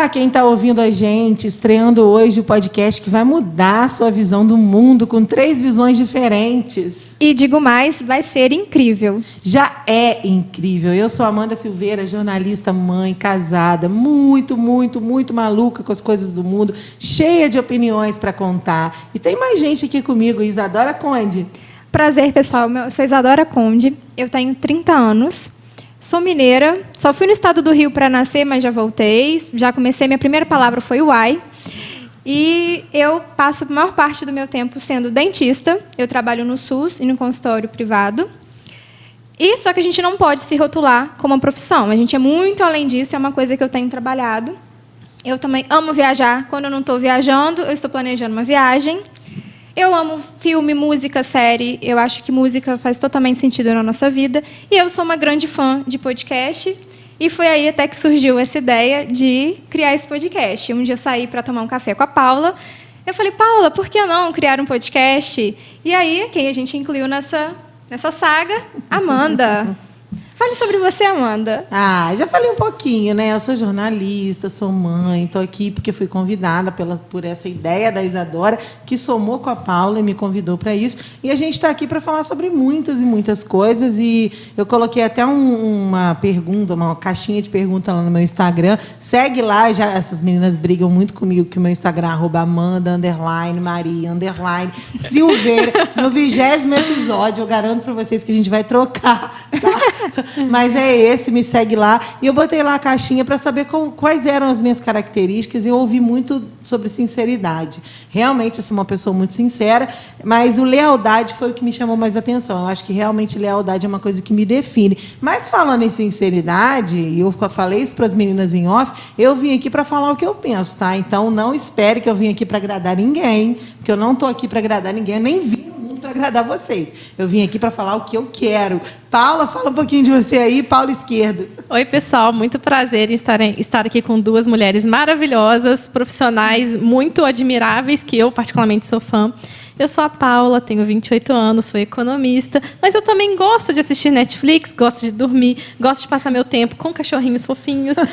quem está ouvindo a gente, estreando hoje o podcast que vai mudar a sua visão do mundo com 3 visões diferentes. E digo mais, vai ser incrível. Já é incrível. Eu sou Amanda Silveira, jornalista, mãe, casada, muito maluca com as coisas do mundo, cheia de opiniões para contar. E tem mais gente aqui comigo, Isadora Conde. Prazer, pessoal. Eu sou Isadora Conde, eu tenho 30 anos. Sou mineira, só fui no estado do Rio para nascer, mas já voltei. Já comecei, minha primeira palavra foi uai. E eu passo a maior parte do meu tempo sendo dentista. Eu trabalho no SUS e no consultório privado. E só que a gente não pode se rotular como uma profissão. A gente é muito além disso, é uma coisa que eu tenho trabalhado. Eu também amo viajar. Quando eu não estou viajando, eu estou planejando uma viagem. Eu amo filme, música, série. Eu acho que música faz totalmente sentido na nossa vida. E eu sou uma grande fã de podcast. E foi aí até que surgiu essa ideia de criar esse podcast. Um dia eu saí para tomar um café com a Paula. Eu falei, Paula, por que não criar um podcast? E aí, quem a gente incluiu nessa saga? Amanda. Fale sobre você, Amanda. Já falei um pouquinho, né? Eu sou jornalista, sou mãe, estou aqui porque fui convidada por essa ideia da Isadora, que somou com a Paula e me convidou para isso. E a gente está aqui para falar sobre muitas e muitas coisas. E eu coloquei até uma pergunta, uma caixinha de perguntas lá no meu Instagram. Segue lá, já essas meninas brigam muito comigo, que o meu Instagram é @Amanda_Maria_Silveira. No 20º episódio, eu garanto para vocês que a gente vai trocar, tá? Mas é esse, me segue lá. E eu botei lá a caixinha para saber quais eram as minhas características. Eu ouvi muito sobre sinceridade. Realmente, eu sou uma pessoa muito sincera, mas o lealdade foi o que me chamou mais atenção. Eu acho que realmente lealdade é uma coisa que me define. Mas falando em sinceridade, e eu falei isso para as meninas em off, eu vim aqui para falar o que eu penso, tá? Então, não espere que eu vim aqui para agradar ninguém, porque eu não estou aqui para agradar ninguém, eu nem vim para agradar vocês. Eu vim aqui para falar o que eu quero. Paula, fala um pouquinho de você aí, Paula Esquerdo. Oi, pessoal, muito prazer em estar aqui com 2 mulheres maravilhosas, profissionais muito admiráveis, que eu particularmente sou fã. Eu sou a Paula, tenho 28 anos, sou economista, mas eu também gosto de assistir Netflix, gosto de dormir, gosto de passar meu tempo com cachorrinhos fofinhos. Eu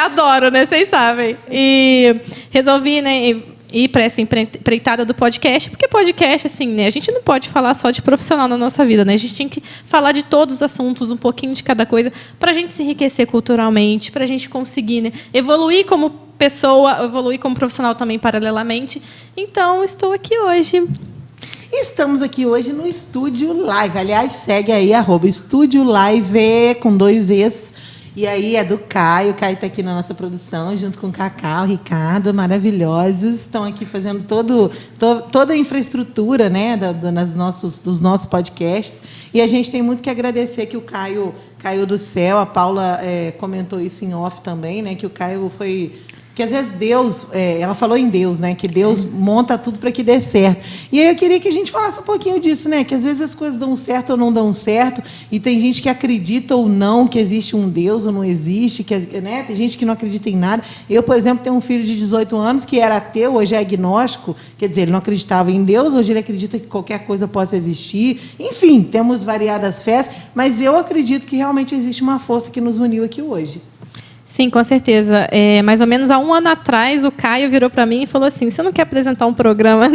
adoro, né? Vocês sabem. E resolvi, né, ir para essa empreitada do podcast, porque podcast, assim, né, a gente não pode falar só de profissional na nossa vida, né? A gente tem que falar de todos os assuntos, um pouquinho de cada coisa, para a gente se enriquecer culturalmente, para a gente conseguir, né, evoluir como pessoa, evoluir como profissional também paralelamente. Então, estou aqui hoje. Estamos aqui hoje no Estúdio Live. Aliás, segue aí, @Estúdio Live, com 2 Es. E aí é do Caio. O Caio está aqui na nossa produção, junto com o Cacau, o Ricardo, maravilhosos. Estão aqui fazendo toda a infraestrutura, né, dos nossos podcasts. E a gente tem muito que agradecer que o Caio caiu do céu. A Paula comentou isso em off também, né, que o Caio foi... Que às vezes Deus, ela falou em Deus, né? Que Deus monta tudo para que dê certo. E aí eu queria que a gente falasse um pouquinho disso, né? Que às vezes as coisas dão certo ou não dão certo, e tem gente que acredita ou não que existe um Deus ou não existe, né? Tem gente que não acredita em nada. Eu, por exemplo, tenho um filho de 18 anos que era ateu, hoje é agnóstico, quer dizer, ele não acreditava em Deus, hoje ele acredita que qualquer coisa possa existir. Enfim, temos variadas fés, mas eu acredito que realmente existe uma força que nos uniu aqui hoje. Sim, com certeza. Mais ou menos há 1 ano atrás, o Caio virou para mim e falou assim, você não quer apresentar um programa,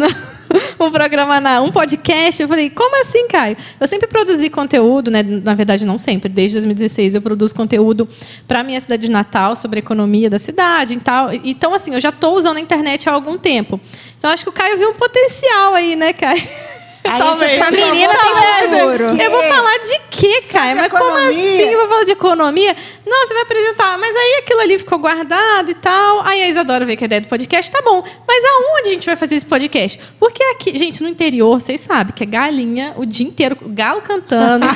um podcast? Eu falei, como assim, Caio? Eu sempre produzi conteúdo, né? Na verdade, não sempre. Desde 2016, eu produzo conteúdo para a minha cidade de Natal, sobre a economia da cidade e tal. Então, assim, eu já estou usando a internet há algum tempo. Então, acho que o Caio viu um potencial aí, né, Caio? Talvez. Essa menina tem futuro. Eu vou falar de quê, Caio? Mas como assim eu vou falar de economia? Não, você vai apresentar. Mas aí aquilo ali ficou guardado e tal. Aí a Isadora veio com a ideia do podcast. Tá bom. Mas aonde a gente vai fazer esse podcast? Porque aqui, gente, no interior, vocês sabem que é galinha o dia inteiro, galo cantando,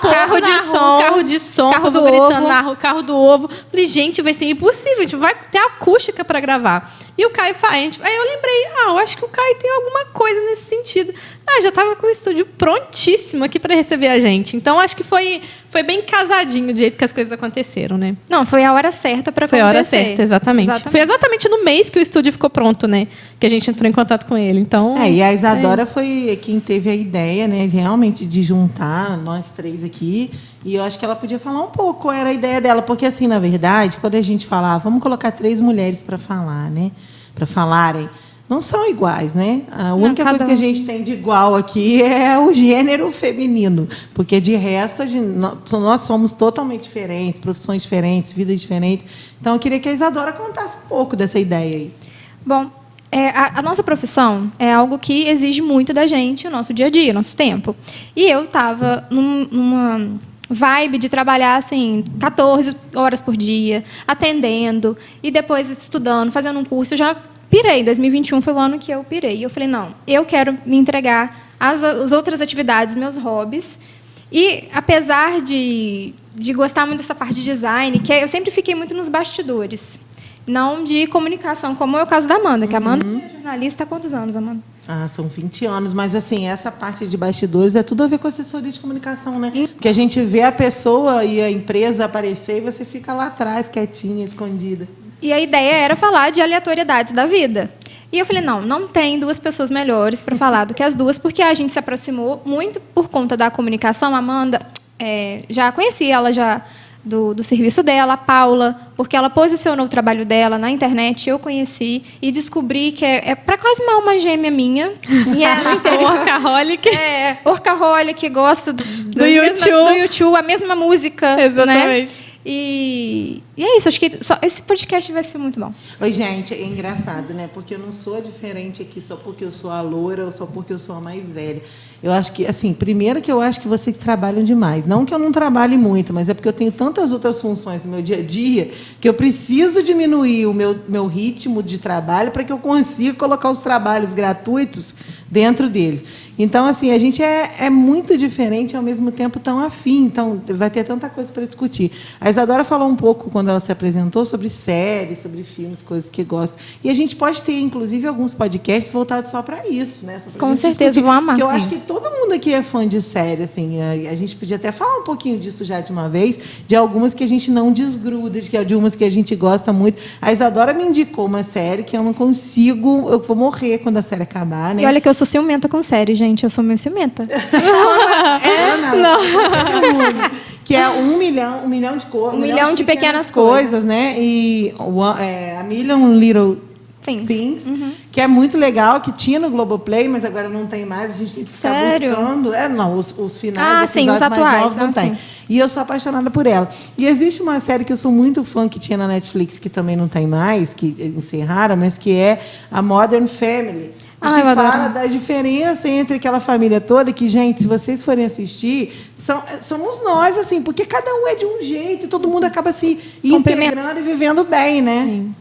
carro de som, carro do gritando ovo. na rua, carro do ovo. Falei, gente, vai ser impossível. A gente vai ter acústica para gravar. E o Caio faz. Aí eu lembrei, eu acho que o Caio tem alguma coisa nesse sentido. já estava com o estúdio prontíssimo aqui para receber a gente. Então, acho que foi bem casadinho o jeito que as coisas aconteceram, né? Não, foi a hora certa para acontecer. Foi a hora certa, exatamente. Foi exatamente no mês que o estúdio ficou pronto, né? Que a gente entrou em contato com ele. Então, e a Isadora foi quem teve a ideia, né? Realmente, de juntar nós três aqui. E eu acho que ela podia falar um pouco qual era a ideia dela. Porque, assim, na verdade, quando a gente falava, vamos colocar 3 mulheres para falar, né? Para falarem. Não são iguais, né? A única coisa que a gente tem de igual aqui é o gênero feminino, porque de resto nós somos totalmente diferentes, profissões diferentes, vidas diferentes. Então eu queria que a Isadora contasse um pouco dessa ideia aí. Bom, a nossa profissão é algo que exige muito da gente, o nosso dia a dia, o nosso tempo. E eu estava numa vibe de trabalhar assim 14 horas por dia, atendendo e depois estudando, fazendo um curso. Eu já pirei. 2021 foi o ano que eu pirei. E eu falei, não, eu quero me entregar às outras atividades, meus hobbies. E, apesar de gostar muito dessa parte de design, que eu sempre fiquei muito nos bastidores, não de comunicação, como é o caso da Amanda, que a Amanda é jornalista há quantos anos, Amanda? São 20 anos, mas assim, essa parte de bastidores é tudo a ver com assessoria de comunicação, né? Porque a gente vê a pessoa e a empresa aparecer e você fica lá atrás, quietinha, escondida. E a ideia era falar de aleatoriedades da vida. E eu falei, não tem 2 pessoas melhores para falar do que as duas, porque a gente se aproximou muito por conta da comunicação. A Amanda, já conheci ela já do serviço dela, a Paula, porque ela posicionou o trabalho dela na internet, eu conheci e descobri que é para quase uma alma gêmea minha. E Workaholic. Workaholic, gosta do YouTube, a mesma música. Exatamente. Né? E é isso, acho que esse podcast vai ser muito bom. Oi, gente, é engraçado, né? Porque eu não sou diferente aqui só porque eu sou a loura ou só porque eu sou a mais velha. Eu acho que, assim, primeiro que eu acho que vocês trabalham demais. Não que eu não trabalhe muito, mas é porque eu tenho tantas outras funções no meu dia a dia que eu preciso diminuir o meu ritmo de trabalho para que eu consiga colocar os trabalhos gratuitos dentro deles. Então, assim, a gente é muito diferente e, ao mesmo tempo, tão afim. Então, vai ter tanta coisa para discutir. A Isadora falou um pouco, quando ela se apresentou, sobre séries, sobre filmes, coisas que gosta. E a gente pode ter, inclusive, alguns podcasts voltados só para isso, né? Com certeza, vou amar. Porque eu acho que todo mundo aqui é fã de série, assim. A gente podia até falar um pouquinho disso já de uma vez, de algumas que a gente não desgruda, de umas que a gente gosta muito. A Isadora me indicou uma série que eu não consigo... Eu vou morrer quando a série acabar, né? E olha que eu sou ciumenta com série, gente. Eu sou meio ciumenta. Não. Que é 1 milhão de coisas. 1 milhão de pequenas coisas, né? E a Million Little Things, que é muito legal, que tinha no Globoplay, mas agora não tem mais, a gente tem que ficar buscando. Os finais, sim, os atuais, mais novos não tem. E eu sou apaixonada por ela. E existe uma série que eu sou muito fã, que tinha na Netflix, que também não tem mais, que encerraram, mas que é a Modern Family. Que fala da diferença entre aquela família toda, que, gente, se vocês forem assistir, somos nós, assim, porque cada um é de um jeito e todo mundo acaba se integrando e vivendo bem, né? Sim.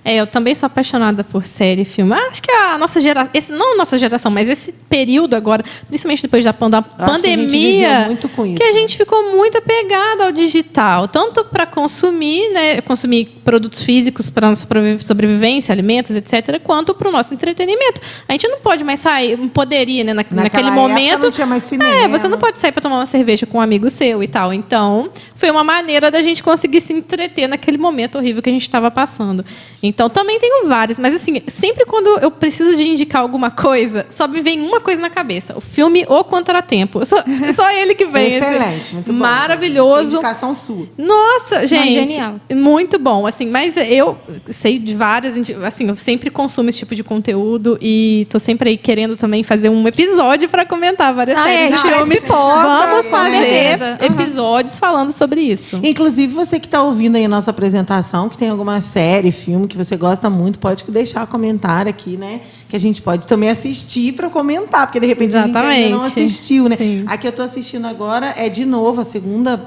Eu também sou apaixonada por série e filme. Acho que a nossa geração, não a nossa geração, mas esse período agora, principalmente depois da pandemia, que a gente ficou muito apegada ao digital, tanto para consumir, né, consumir produtos físicos para nossa sobrevivência, alimentos, etc., quanto para o nosso entretenimento. A gente não pode mais sair, poderia, né, naquele momento. Não tinha mais cinema. Você não pode sair para tomar uma cerveja com um amigo seu e tal. Então, foi uma maneira da gente conseguir se entreter naquele momento horrível que a gente estava passando. Então, também tenho várias, mas assim, sempre quando eu preciso de indicar alguma coisa, só me vem uma coisa na cabeça: o filme O Contratempo. Só ele que vem. Excelente, muito bom. Maravilhoso. Indicação sua. Nossa, gente. Genial. Muito bom. Assim, mas eu sei de várias, assim, eu sempre consumo esse tipo de conteúdo e tô sempre aí querendo também fazer um episódio para comentar várias séries. Vamos fazer episódios falando sobre isso. Inclusive, você que está ouvindo aí a nossa apresentação, que tem alguma série, filme que você gosta muito, pode deixar comentário aqui, né? Que a gente pode também assistir para comentar, porque de repente a gente ainda não assistiu, né? Sim. A que eu estou assistindo agora é, de novo, a segunda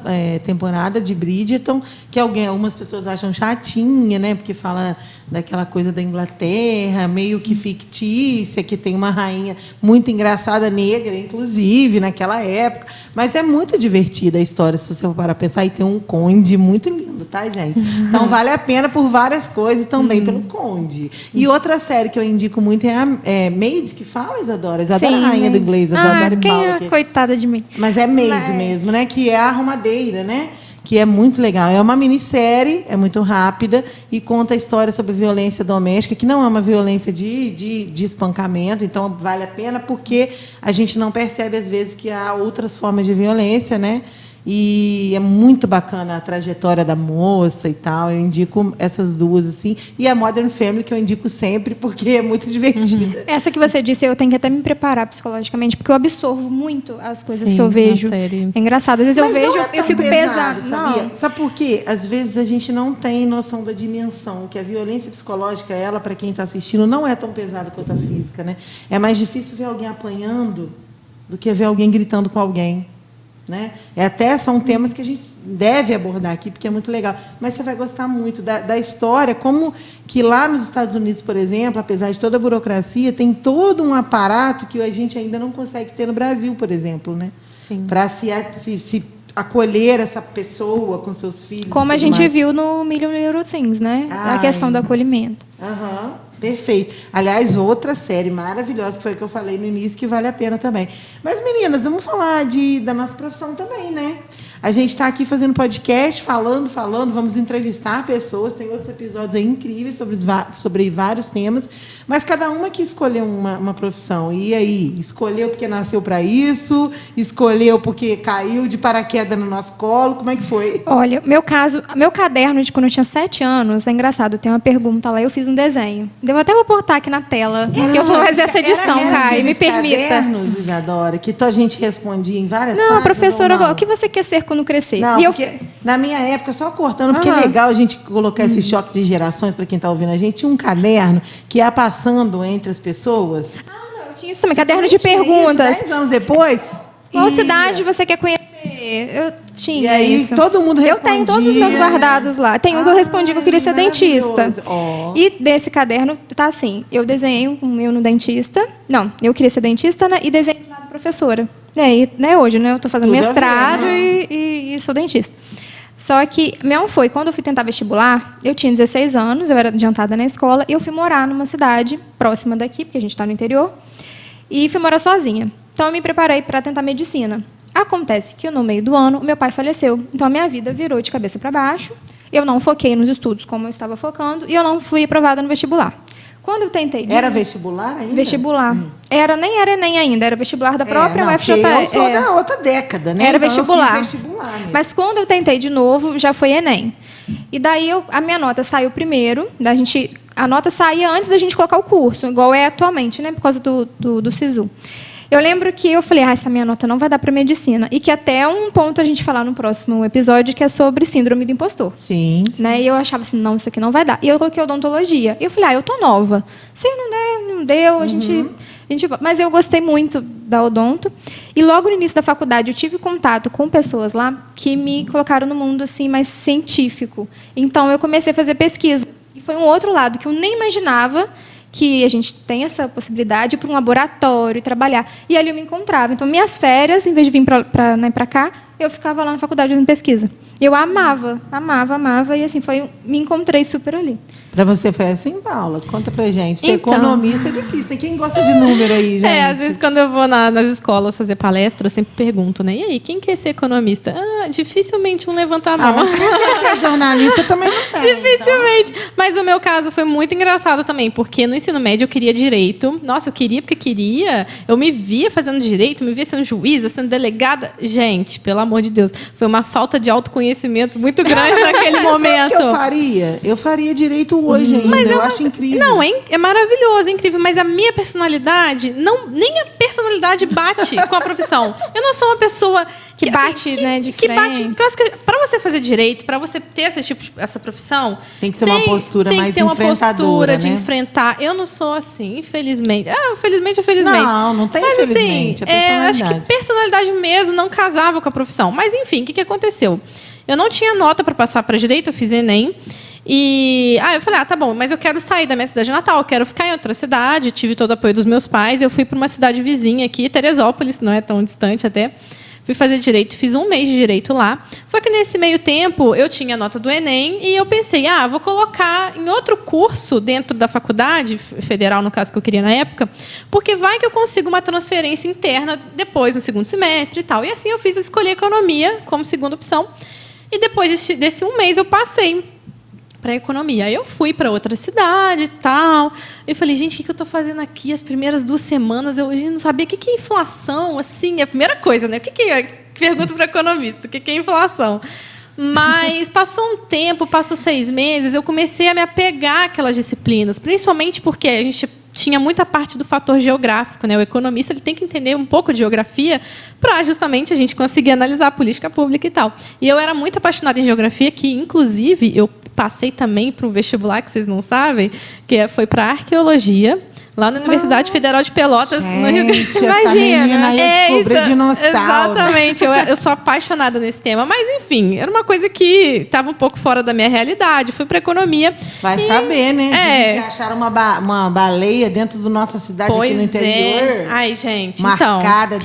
temporada de Bridgerton, que algumas pessoas acham chatinha, né? Porque fala daquela coisa da Inglaterra, meio que fictícia, que tem uma rainha muito engraçada, negra, inclusive, naquela época. Mas é muito divertida a história, se você for parar a pensar. E tem um conde muito lindo, tá, gente? Então, vale a pena por várias coisas e também pelo conde. E outra série que eu indico muito é maid que fala, Isadora? Isadora Sim, é a rainha do maid. inglês, Isadora Quem é coitada de mim. Mas é maid mesmo, né? Que é a arrumadeira, né? Que é muito legal. É uma minissérie, é muito rápida e conta a história sobre violência doméstica, que não é uma violência de espancamento, então vale a pena porque a gente não percebe, às vezes, que há outras formas de violência, né? E é muito bacana a trajetória da moça e tal. Eu indico essas duas, assim. E a Modern Family, que eu indico sempre, porque é muito divertida. Essa que você disse, eu tenho que até me preparar psicologicamente, porque eu absorvo muito as coisas Sim, que eu vejo. série. É engraçado. Às vezes Mas eu vejo, não é tão eu fico pesado. sabia? Não. Sabe por quê? Às vezes a gente não tem noção da dimensão, que a violência psicológica, ela, para quem está assistindo, não é tão pesada quanto a física, né? É mais difícil ver alguém apanhando do que ver alguém gritando com alguém. Né? São temas que a gente deve abordar aqui, porque é muito legal. Mas você vai gostar muito da história, como que lá nos Estados Unidos, por exemplo, apesar de toda a burocracia, tem todo um aparato que a gente ainda não consegue ter no Brasil, por exemplo, né? Para se acolher essa pessoa com seus filhos. Como a gente viu no Million Little Things, né? A questão do acolhimento. Perfeito. Aliás, outra série maravilhosa, que foi a que eu falei no início, que vale a pena também. Mas, meninas, vamos falar da nossa profissão também, né? A gente está aqui fazendo podcast, falando, vamos entrevistar pessoas, tem outros episódios aí incríveis sobre vários temas, mas cada uma que escolheu uma profissão. E aí, escolheu porque nasceu para isso, escolheu porque caiu de paraquedas no nosso colo, como é que foi? Olha, meu caderno de quando eu tinha 7 anos, é engraçado, tem uma pergunta lá, eu fiz um desenho. Eu até vou botar aqui na tela, que eu vou fazer essa edição, Caio, me permita. Cadernos, Isadora, que a gente respondia em várias Não, páginas, professora, o que você quer ser quando crescer? Não, porque na minha época, só cortando, porque é legal a gente colocar esse choque de gerações para quem está ouvindo a gente, tinha um caderno que ia passando entre as pessoas. Não, eu tinha isso também, caderno de perguntas. Isso, 10 anos depois. Qual cidade você quer conhecer? Eu tinha e aí, isso. todo mundo respondia. Eu tenho todos os meus guardados lá. Tem um que eu respondi que eu queria ser dentista. E desse caderno tá assim, eu desenhei um meu no dentista. Não, eu queria ser dentista, né? E desenhei do lado professora. Hoje, né? Eu estou fazendo mestrado e sou dentista. Só que, quando eu fui tentar vestibular, eu tinha 16 anos, eu era adiantada na escola, e eu fui morar numa cidade próxima daqui, porque a gente está no interior, e fui morar sozinha. Então, eu me preparei para tentar medicina. Acontece que, no meio do ano, meu pai faleceu. Então, a minha vida virou de cabeça para baixo. Eu não foquei nos estudos como eu estava focando, e eu não fui aprovada no vestibular. Quando eu tentei... Era vestibular ainda? Vestibular. Nem era ENEM ainda, era vestibular da própria UFJF. Eu sou da outra década, né? Era vestibular. Eu fiz vestibular mesmo. Mas quando eu tentei de novo, já foi ENEM. E daí a minha nota saiu primeiro. A nota saía antes da gente colocar o curso, igual é atualmente, né? Por causa do SISU. Eu lembro que eu falei, essa minha nota não vai dar para medicina. E que até um ponto a gente falar no próximo episódio, que é sobre síndrome do impostor. Sim. Né? E eu achava assim, não, isso aqui não vai dar. E eu coloquei odontologia. E eu falei, eu tô nova. Se não der, não deu, a gente... Mas eu gostei muito da odonto. E logo no início da faculdade, eu tive contato com pessoas lá que me colocaram no mundo assim mais científico. Então, eu comecei a fazer pesquisa. E foi um outro lado que eu nem imaginava que a gente tem essa possibilidade de ir para um laboratório e trabalhar. E ali eu me encontrava. Então, minhas férias, em vez de vir para cá, eu ficava lá na faculdade fazendo pesquisa. Eu amava. E assim, me encontrei super ali. Para você foi assim, Paula? Conta pra gente. Ser economista é difícil. Quem gosta de número aí, gente? Às vezes quando eu vou nas escolas fazer palestra, eu sempre pergunto, né? E aí, quem quer ser economista? Dificilmente um levanta a mão. Mas quem quer ser jornalista também não tem. Dificilmente. Então. Mas o meu caso foi muito engraçado também, porque no ensino médio eu queria direito. Nossa, eu queria porque queria. Eu me via fazendo direito, me via sendo juíza, sendo delegada. Gente, pelo amor de Deus, foi uma falta de autoconhecimento muito grande naquele momento. Sabe o que eu faria? Eu faria direito hoje ainda. Mas eu acho incrível. Não, é maravilhoso, é incrível. Mas a minha personalidade, nem a personalidade bate com a profissão. Eu não sou uma pessoa que bate, né, de frente. Bate. Então, para você fazer direito, para você ter essa profissão, tem que ser uma postura mais enfrentadora. Tem que ter uma postura de enfrentar. Eu não sou assim, infelizmente. Infelizmente. Não tem mas, infelizmente. Assim, acho que personalidade mesmo não casava com a profissão. Mas, enfim, o que aconteceu? Eu não tinha nota para passar para direito, eu fiz ENEM. E eu falei, tá bom, mas eu quero sair da minha cidade natal, eu quero ficar em outra cidade, tive todo o apoio dos meus pais, eu fui para uma cidade vizinha aqui, Teresópolis, não é tão distante até. Fui fazer direito, fiz 1 mês de direito lá. Só que nesse meio tempo, eu tinha a nota do Enem e eu pensei, vou colocar em outro curso dentro da faculdade, federal no caso que eu queria na época, porque vai que eu consigo uma transferência interna depois, no segundo semestre e tal. E assim eu escolhi economia como segunda opção. E depois desse 1 mês eu passei para economia. Aí eu fui para outra cidade e tal. Eu falei, gente, o que eu estou fazendo aqui? As primeiras 2 semanas eu não sabia o que é inflação, assim, é a primeira coisa, né? O que é? Pergunto para economista, o que é inflação? Mas passou um tempo, passou 6 meses, eu comecei a me apegar àquelas disciplinas, principalmente porque a gente tinha muita parte do fator geográfico, né? O economista ele tem que entender um pouco de geografia para justamente a gente conseguir analisar a política pública e tal. E eu era muito apaixonada em geografia, que inclusive eu passei também para um vestibular que vocês não sabem, que foi para arqueologia. Lá na Universidade Federal de Pelotas, no Rio Grande do Sul. Imagina, descobrir dinossauro. Exatamente, eu sou apaixonada nesse tema. Mas, enfim, era uma coisa que estava um pouco fora da minha realidade. Fui para economia. Vai saber, né? Dizem que acharam uma baleia dentro da nossa cidade aqui no interior. Ai, gente, marcada, então,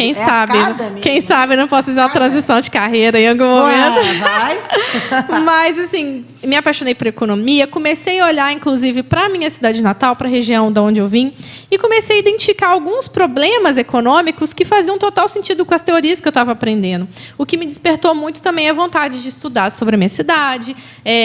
quem sabe não posso fazer uma transição de carreira em algum momento. Vai. Mas, assim, me apaixonei por economia. Comecei a olhar, inclusive, para a minha cidade natal, para a região de onde eu vim. E comecei a identificar alguns problemas econômicos que faziam total sentido com as teorias que eu estava aprendendo. O que me despertou muito também a vontade de estudar sobre a minha cidade,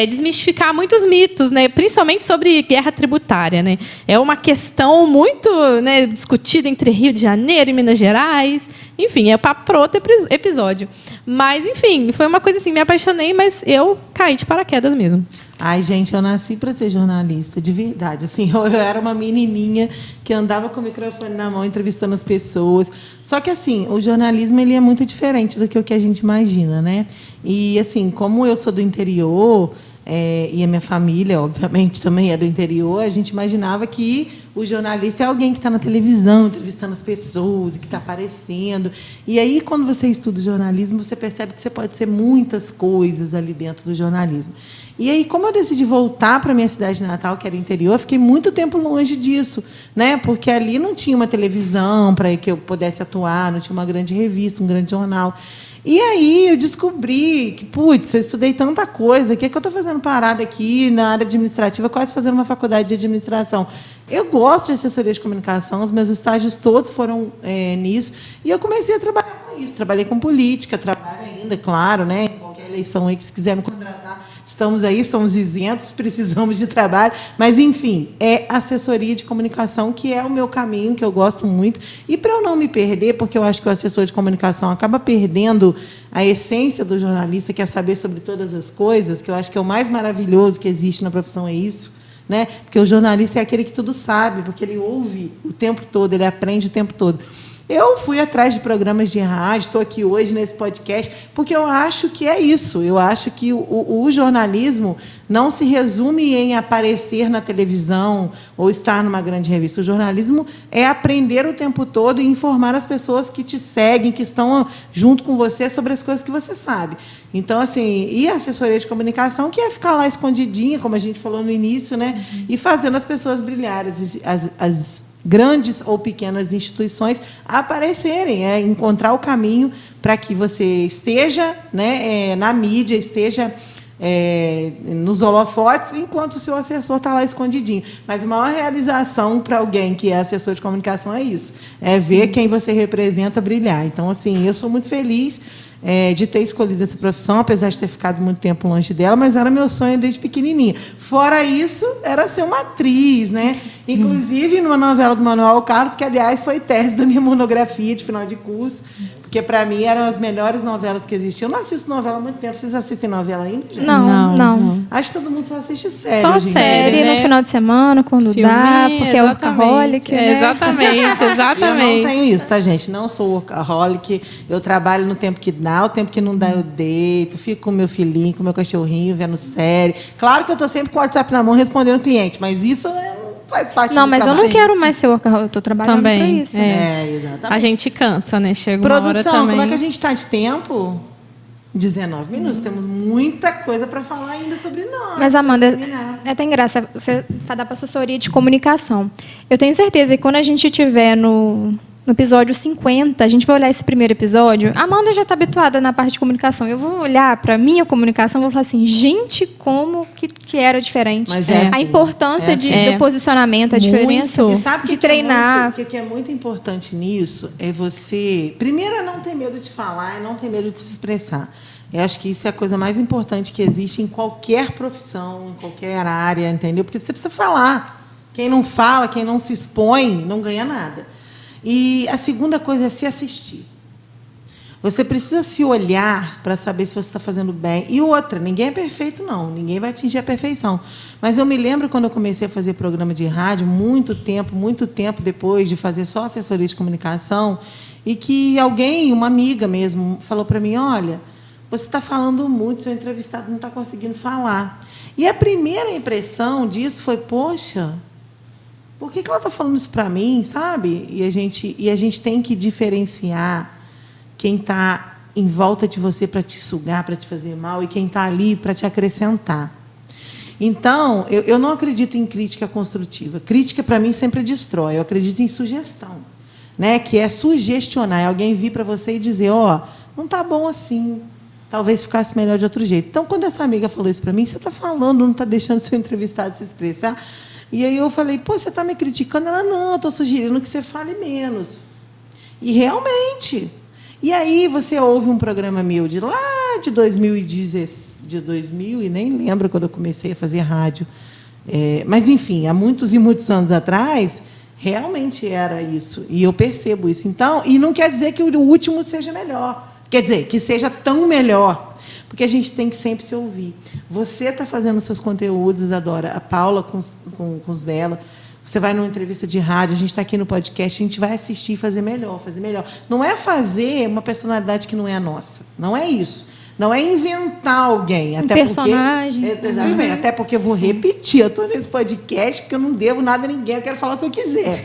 desmistificar muitos mitos, né, principalmente sobre guerra tributária. Né? É uma questão muito, né, discutida entre Rio de Janeiro e Minas Gerais. Enfim, é papo para outro episódio. Mas, enfim, foi uma coisa assim, me apaixonei, mas eu caí de paraquedas mesmo. Ai, gente, eu nasci para ser jornalista, de verdade. Assim, eu era uma menininha que andava com o microfone na mão, entrevistando as pessoas. Só que, assim, o jornalismo ele é muito diferente do que o que a gente imagina, né? E, assim, como eu sou do interior, e a minha família, obviamente, também é do interior, a gente imaginava que o jornalista é alguém que está na televisão, entrevistando as pessoas, que está aparecendo. E aí, quando você estuda jornalismo, você percebe que você pode ser muitas coisas ali dentro do jornalismo. E aí, como eu decidi voltar para a minha cidade natal, que era interior, eu fiquei muito tempo longe disso, né? Porque ali não tinha uma televisão para que eu pudesse atuar, não tinha uma grande revista, um grande jornal. E aí eu descobri que, putz, eu estudei tanta coisa, o que é que eu estou fazendo parada aqui na área administrativa, quase fazendo uma faculdade de administração. Eu gosto de assessoria de comunicação, os meus estágios todos foram nisso, e eu comecei a trabalhar com isso. Trabalhei com política, trabalho ainda, claro, né? Em qualquer eleição aí que se quiser me contratar, estamos aí, somos isentos, precisamos de trabalho, mas, enfim, é assessoria de comunicação, que é o meu caminho, que eu gosto muito. E para eu não me perder, porque eu acho que o assessor de comunicação acaba perdendo a essência do jornalista, que é saber sobre todas as coisas, que eu acho que é o mais maravilhoso que existe na profissão, é isso. Né? Porque o jornalista é aquele que tudo sabe, porque ele ouve o tempo todo, ele aprende o tempo todo. Eu fui atrás de programas de rádio, estou aqui hoje nesse podcast, porque eu acho que é isso. Eu acho que o jornalismo não se resume em aparecer na televisão ou estar numa grande revista. O jornalismo é aprender o tempo todo e informar as pessoas que te seguem, que estão junto com você, sobre as coisas que você sabe. Então, assim, e a assessoria de comunicação, que é ficar lá escondidinha, como a gente falou no início, né? E fazendo as pessoas brilharem, as grandes ou pequenas instituições aparecerem, encontrar o caminho para que você esteja, né, na mídia, esteja nos holofotes, enquanto o seu assessor está lá escondidinho. Mas a maior realização para alguém que é assessor de comunicação é isso, é ver quem você representa brilhar. Então, assim, eu sou muito feliz de ter escolhido essa profissão, apesar de ter ficado muito tempo longe dela, mas era meu sonho desde pequenininha. Fora isso, era ser uma atriz, né? Inclusive, numa novela do Manuel Carlos, que, aliás, foi tese da minha monografia de final de curso, porque, para mim, eram as melhores novelas que existiam. Eu não assisto novela há muito tempo. Vocês assistem novela ainda, gente? Não. Acho que todo mundo só assiste série. Só série, né? No final de semana, quando dá, porque é workaholic, né? Exatamente. Eu não tenho isso, tá, gente? Não sou workaholic. Eu trabalho no tempo que dá, o tempo que não dá eu deito, fico com meu filhinho, com meu cachorrinho, vendo série. Claro que eu estou sempre com o WhatsApp na mão respondendo cliente, mas isso faz parte do trabalho. Não, mas eu não quero mais ser workaholic, eu estou trabalhando para isso. Exatamente. A gente cansa, né? Chega uma Produção, hora também. como é que a gente está de tempo? 19 minutos. Temos muita coisa para falar ainda sobre nós. Mas, Amanda, tem graça. Você vai dar para assessoria de comunicação. Eu tenho certeza que quando a gente estiver no no episódio 50, a gente vai olhar esse primeiro episódio, a Amanda já está habituada na parte de comunicação. Eu vou olhar para a minha comunicação e vou falar assim, gente, como que era diferente. Mas a importância do posicionamento, a diferença E sabe de treinar. O que é muito importante nisso é você, primeiro, é não ter medo de falar e não ter medo de se expressar. Eu acho que isso é a coisa mais importante que existe em qualquer profissão, em qualquer área, entendeu? Porque você precisa falar. Quem não fala, quem não se expõe, não ganha nada. E a segunda coisa é se assistir. Você precisa se olhar para saber se você está fazendo bem. E outra, ninguém é perfeito, não. Ninguém vai atingir a perfeição. Mas eu me lembro quando eu comecei a fazer programa de rádio, muito tempo depois de fazer só assessoria de comunicação, e que alguém, uma amiga mesmo, falou para mim, olha, você está falando muito, seu entrevistado não está conseguindo falar. E a primeira impressão disso foi, poxa, por que ela está falando isso para mim, sabe? E a gente tem que diferenciar quem está em volta de você para te sugar, para te fazer mal, e quem está ali para te acrescentar. Então, eu não acredito em crítica construtiva. Crítica, para mim, sempre destrói. Eu acredito em sugestão, né? Que é sugestionar. É alguém vir para você e dizer, não está bom assim, talvez ficasse melhor de outro jeito. Então, quando essa amiga falou isso para mim, você está falando, não está deixando o seu entrevistado se expressar. E aí eu falei, você está me criticando? Ela, não, eu estou sugerindo que você fale menos. E realmente. E aí você ouve um programa meu de lá de 2000, e nem lembro quando eu comecei a fazer rádio. Mas, enfim, há muitos e muitos anos atrás, realmente era isso. E eu percebo isso. Então, e não quer dizer que o último seja melhor. Quer dizer, que seja tão melhor. Porque a gente tem que sempre se ouvir. Você está fazendo seus conteúdos, Isadora, a Paula com os dela. Você vai numa entrevista de rádio, a gente está aqui no podcast, a gente vai assistir e fazer melhor, fazer melhor. Não é fazer uma personalidade que não é a nossa. Não é isso. Não é inventar alguém. Até personagem. Exatamente. Até porque eu vou repetir. Eu estou nesse podcast porque eu não devo nada a ninguém. Eu quero falar o que eu quiser.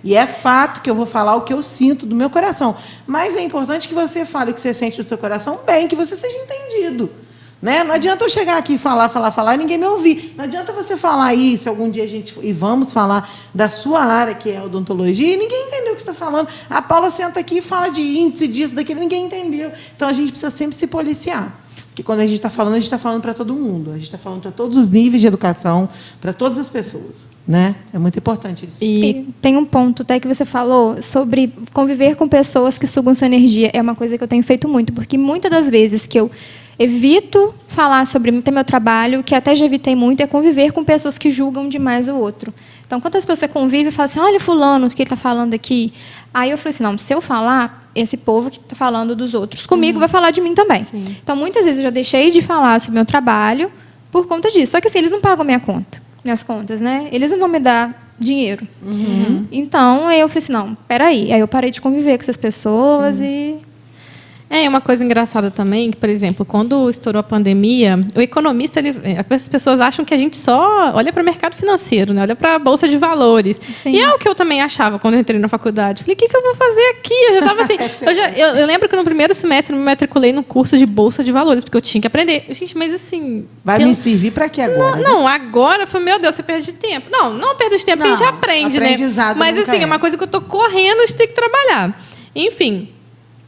E é fato que eu vou falar o que eu sinto do meu coração. Mas é importante que você fale o que você sente do seu coração bem, que você seja entendido. Né? Não adianta eu chegar aqui e falar e ninguém me ouvir. Não adianta você falar isso, algum dia e vamos falar da sua área, que é a odontologia, e ninguém entendeu o que você está falando. A Paula senta aqui e fala de índice, disso, daquilo, ninguém entendeu. Então, a gente precisa sempre se policiar. Porque quando a gente está falando para todo mundo. A gente está falando para todos os níveis de educação, para todas as pessoas. Né? É muito importante isso. E tem um ponto até que você falou sobre conviver com pessoas que sugam sua energia. É uma coisa que eu tenho feito muito, porque muitas das vezes que eu evito falar sobre meu trabalho, que até já evitei muito, é conviver com pessoas que julgam demais o outro. Então, quantas pessoas você convive e fala assim, olha fulano, o que ele está falando aqui? Aí eu falei assim, não, se eu falar, esse povo que está falando dos outros comigo vai falar de mim também. Sim. Então, muitas vezes eu já deixei de falar sobre o meu trabalho por conta disso. Só que assim, eles não pagam minhas contas, né? Eles não vão me dar dinheiro. Então, aí eu falei assim, não, peraí. Aí eu parei de conviver com essas pessoas e... Uma coisa engraçada também, que, por exemplo, quando estourou a pandemia, o economista, as pessoas acham que a gente só olha para o mercado financeiro, né? Olha para a Bolsa de Valores. Sim. E é o que eu também achava quando eu entrei na faculdade. Falei, o que eu vou fazer aqui? Eu já estava assim... eu lembro que no primeiro semestre eu me matriculei no curso de Bolsa de Valores, porque eu tinha que aprender. Gente, mas assim... me servir para quê agora? Não, agora foi, meu Deus, você perde tempo. Não perde de tempo, porque a gente aprende, né? Mas assim, é uma coisa que eu estou correndo de ter que trabalhar. Enfim...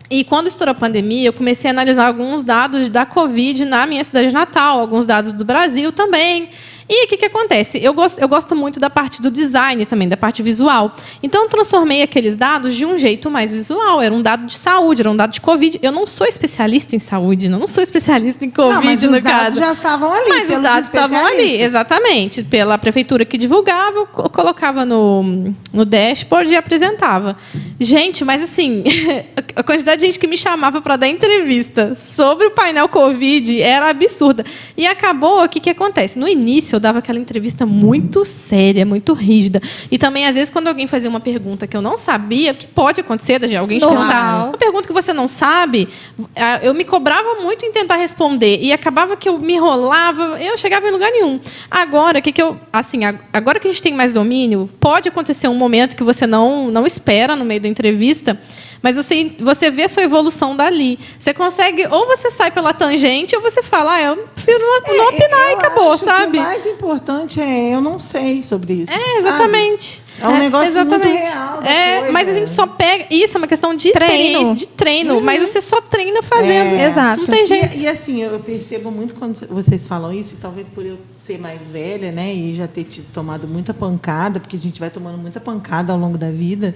E quando estourou a pandemia, eu comecei a analisar alguns dados da Covid na minha cidade natal, alguns dados do Brasil também. E o que acontece? Eu gosto muito da parte do design também, da parte visual. Então, eu transformei aqueles dados de um jeito mais visual. Era um dado de saúde, era um dado de Covid. Eu não sou especialista em saúde, não sou especialista em Covid, mas no caso. Mas os dados já estavam ali. Mas os dados estavam ali, exatamente. Pela prefeitura que divulgava, eu colocava no dashboard e apresentava. Gente, mas assim, a quantidade de gente que me chamava para dar entrevista sobre o painel Covid era absurda. E acabou, o que acontece? No início, eu dava aquela entrevista muito séria, muito rígida. E também, às vezes, quando alguém fazia uma pergunta que eu não sabia, que pode acontecer, de alguém te perguntar uma pergunta que você não sabe, eu me cobrava muito em tentar responder. E acabava que eu me enrolava, eu chegava em lugar nenhum. Agora, agora que a gente tem mais domínio, pode acontecer um momento que você não espera no meio da entrevista, mas você vê a sua evolução dali. Você consegue, ou você sai pela tangente, ou você fala, eu prefiro não opinar e acabou, sabe? O mais importante eu não sei sobre isso. Exatamente. Sabe? É um negócio exatamente. muito real. Mas a gente só pega... Isso é uma questão de experiência, de treino. Mas você só treina fazendo. Exato. Não tem jeito. E assim, eu percebo muito quando vocês falam isso, e talvez por eu ser mais velha, né, e já ter tomado muita pancada, porque a gente vai tomando muita pancada ao longo da vida,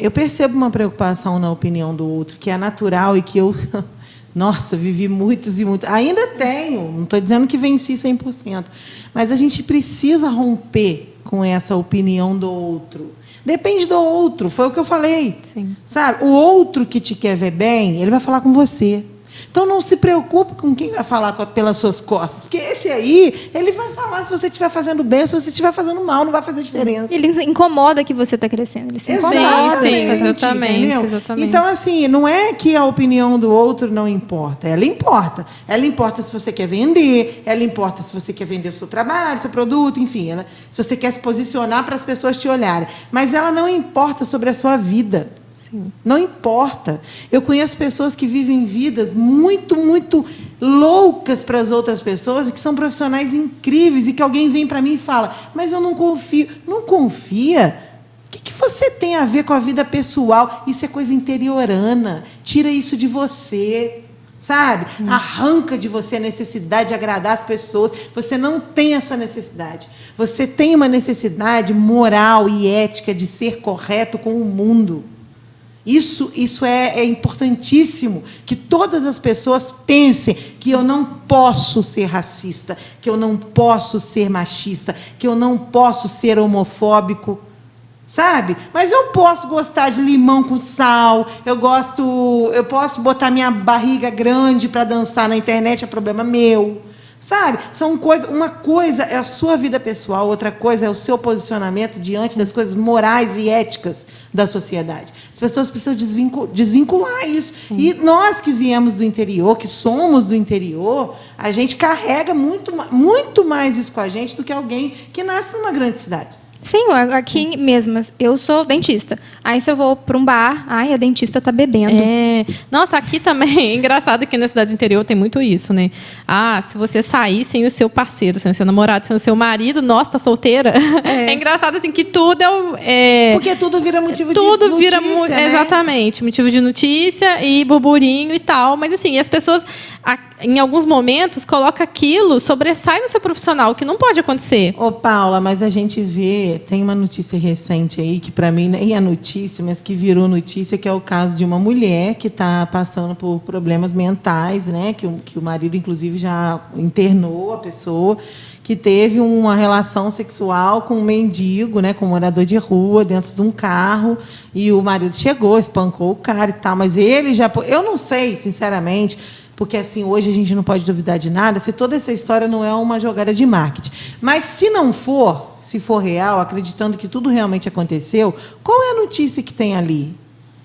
eu percebo uma preocupação na opinião do outro, que é natural e que eu... Nossa, vivi muitos e muitos. Ainda tenho, não estou dizendo que venci 100%. Mas a gente precisa romper com essa opinião do outro. Depende do outro, foi o que eu falei. Sim. Sabe? O outro que te quer ver bem, ele vai falar com você. Então, não se preocupe com quem vai falar pelas suas costas. Porque esse aí, ele vai falar se você estiver fazendo bem, se você estiver fazendo mal, não vai fazer diferença. Ele incomoda que você está crescendo. Ele se incomoda. Sim, exatamente. Então, assim, não é que a opinião do outro não importa. Ela importa. Ela importa se você quer vender, ela importa se você quer vender o seu trabalho, seu produto, enfim. Se você quer se posicionar para as pessoas te olharem. Mas ela não importa sobre a sua vida. Não importa. Eu conheço pessoas que vivem vidas muito, muito loucas para as outras pessoas e que são profissionais incríveis e que alguém vem para mim e fala, mas eu não confio. Não confia? O que você tem a ver com a vida pessoal? Isso é coisa interiorana. Tira isso de você. Sabe? Arranca de você a necessidade de agradar as pessoas. Você não tem essa necessidade. Você tem uma necessidade moral e ética de ser correto com o mundo. Isso é importantíssimo, que todas as pessoas pensem que eu não posso ser racista, que eu não posso ser machista, que eu não posso ser homofóbico, sabe? Mas eu posso gostar de limão com sal, eu posso botar minha barriga grande para dançar na internet, é problema meu. Sabe? São coisas. Uma coisa é a sua vida pessoal, outra coisa é o seu posicionamento diante das coisas morais e éticas da sociedade. As pessoas precisam desvincular isso. Sim. E nós que viemos do interior, que somos do interior, a gente carrega muito mais isso com a gente do que alguém que nasce numa grande cidade. Sim, aqui mesmo, eu sou dentista. Aí se eu vou para um bar, a dentista está bebendo. Nossa, aqui também é engraçado que na cidade interior tem muito isso, né? Se você sair sem o seu parceiro, sem o seu namorado, sem o seu marido, nossa, tá solteira. É engraçado assim que tudo porque tudo vira motivo de notícia, né? Exatamente, motivo de notícia e burburinho e tal. Mas assim, as pessoas em alguns momentos colocam aquilo, sobressai no seu profissional, que não pode acontecer. Ô, Paula, mas a gente vê, tem uma notícia recente aí, que para mim nem é notícia, mas que virou notícia, que é o caso de uma mulher que está passando por problemas mentais, né? Que o marido, inclusive, já internou a pessoa, que teve uma relação sexual com um mendigo, né, com um morador de rua, dentro de um carro, e o marido chegou, espancou o cara e tal, mas ele já... Eu não sei, sinceramente... Porque, assim, hoje a gente não pode duvidar de nada, se toda essa história não é uma jogada de marketing. Mas, se não for, se for real, acreditando que tudo realmente aconteceu, qual é a notícia que tem ali?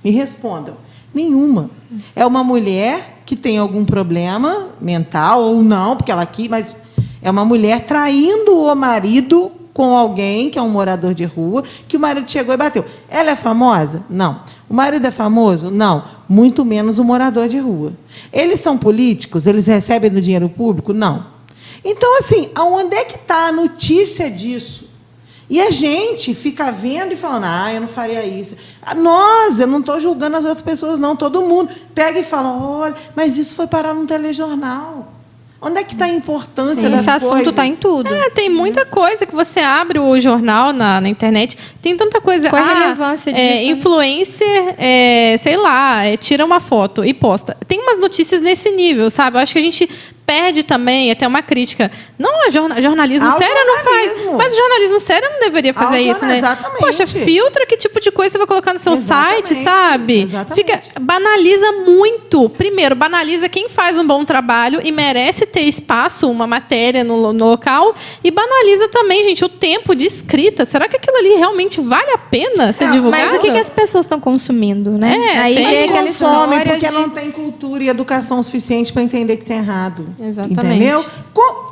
Me respondam. Nenhuma. É uma mulher que tem algum problema mental, ou não, porque ela aqui... Mas é uma mulher traindo o marido com alguém, que é um morador de rua, que o marido chegou e bateu. Ela é famosa? Não. O marido é famoso? Não. Muito menos o morador de rua. Eles são políticos? Eles recebem do dinheiro público? Não. Então, assim, aonde é que está a notícia disso? E a gente fica vendo e falando, eu não faria isso. Eu não estou julgando as outras pessoas, não. Todo mundo pega e fala, olha, mas isso foi parar num telejornal. Onde é que está a importância das coisas? Esse assunto está em tudo. Tem muita coisa que você abre o jornal na internet, tem tanta coisa. Qual a relevância disso? Influencer, sei lá, tira uma foto e posta. Tem umas notícias nesse nível, sabe? Eu acho que a gente perde também até uma crítica. Não, jornalismo sério não faz. Mas o jornalismo sério não deveria fazer isso, né? Exatamente. Poxa, filtra que tipo de coisa você vai colocar no seu site, sabe? Exatamente. Banaliza muito. Primeiro, banaliza quem faz um bom trabalho e merece ter espaço, uma matéria no local. E banaliza também, gente, o tempo de escrita. Será que aquilo ali realmente vale a pena ser divulgado? Mas o que as pessoas estão consumindo, né? Aí tem aquela história porque não tem cultura e educação suficiente para entender que tem errado. Exatamente. Entendeu?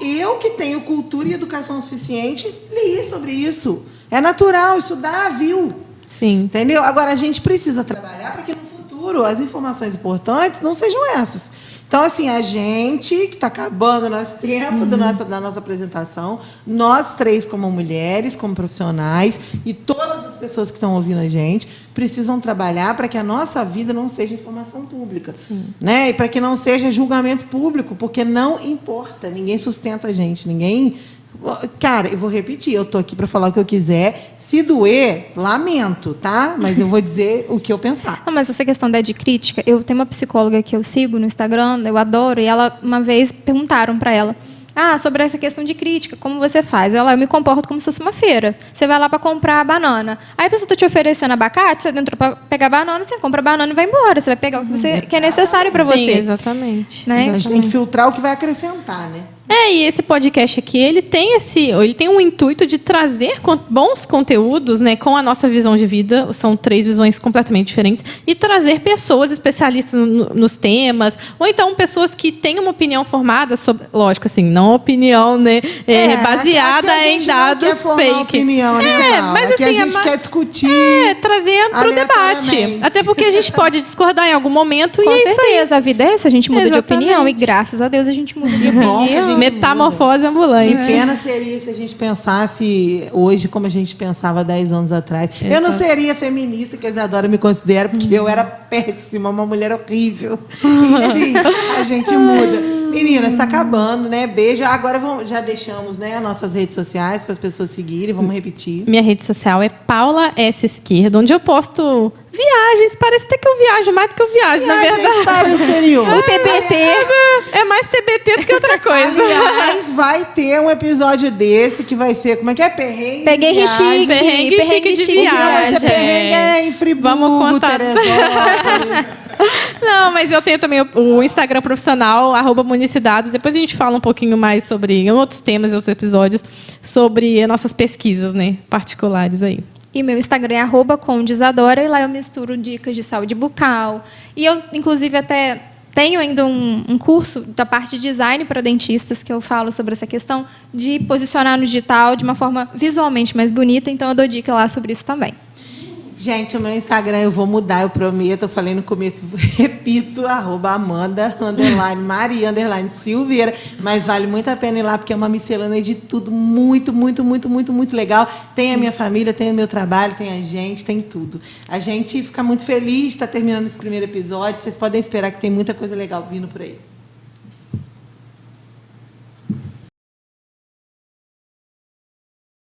Eu que tenho cultura e educação suficiente, li sobre isso. É natural, estudar, viu? Sim. Entendeu? Agora, a gente precisa trabalhar para que no futuro as informações importantes não sejam essas. Então, assim, a gente, que está acabando o nosso tempo da nossa apresentação, nós três como mulheres, como profissionais, e todas pessoas que estão ouvindo a gente precisam trabalhar para que a nossa vida não seja informação pública. Né? E para que não seja julgamento público, porque não importa, ninguém sustenta a gente, ninguém... Cara, eu vou repetir, eu estou aqui para falar o que eu quiser. Se doer, lamento, tá? Mas eu vou dizer o que eu pensar. Não, mas essa questão de crítica, eu tenho uma psicóloga que eu sigo no Instagram, eu adoro, e ela, uma vez, perguntaram para ela, sobre essa questão de crítica, como você faz? Eu me comporto como se fosse uma feira. Você vai lá para comprar banana. Aí a pessoa está te oferecendo abacate, você entrou para pegar banana, você compra a banana e vai embora. Você vai pegar o que é necessário para você. Sim, exatamente. Né? A gente tem que filtrar o que vai acrescentar, né? E esse podcast aqui, ele tem um intuito de trazer bons conteúdos, né, com a nossa visão de vida, são 3 visões completamente diferentes, e trazer pessoas especialistas nos temas, ou então pessoas que têm uma opinião formada sobre, lógico, assim, não opinião, né, baseada em dados fake. Opinião, né, mas aqui assim, a gente quer discutir. Trazer para o debate. Até porque a gente pode discordar em algum momento Com e é isso aí. certeza, a vida é essa, a gente muda de Exatamente. opinião, e graças a Deus a gente muda de Que bom que a opinião. gente Metamorfose ambulante. Que pena seria se a gente pensasse hoje como a gente pensava 10 anos atrás. Exato. Eu não seria feminista, que a Isadora me considera, porque eu era péssima, uma mulher horrível. Enfim, a gente muda. Meninas, está acabando, né? Beijo. Agora já deixamos, né, as nossas redes sociais para as pessoas seguirem. Vamos repetir. Minha rede social é Paula S. Esquerdo, onde eu posto viagens. Parece até que eu viajo mais do que eu viajo, na verdade. Para o exterior. O TBT. É mais TBT do que outra coisa. Aliás, vai ter um episódio desse que vai ser, como é que é? Perrengue. Perrengue chique. Perrengue chique de Não, vai ser viagem. perrengue em Friburgo, Vamos contar. Teresópolis. Não, mas eu tenho também o Instagram profissional, @municidades. Depois a gente fala um pouquinho mais sobre outros temas e outros episódios, sobre as nossas pesquisas, né, particulares aí. E meu Instagram é @condisadora, e lá eu misturo dicas de saúde bucal. E eu, inclusive, até tenho ainda um curso da parte de design para dentistas, que eu falo sobre essa questão de posicionar no digital de uma forma visualmente mais bonita, então eu dou dica lá sobre isso também. Gente, o meu Instagram eu vou mudar, eu prometo. Eu falei no começo, repito, @Amanda _Maria _Silveira. Mas vale muito a pena ir lá, porque é uma miscelânea de tudo muito, muito, muito, muito, muito legal. Tem a minha família, tem o meu trabalho, tem a gente, tem tudo. A gente fica muito feliz de estar terminando esse primeiro episódio. Vocês podem esperar que tem muita coisa legal vindo por aí.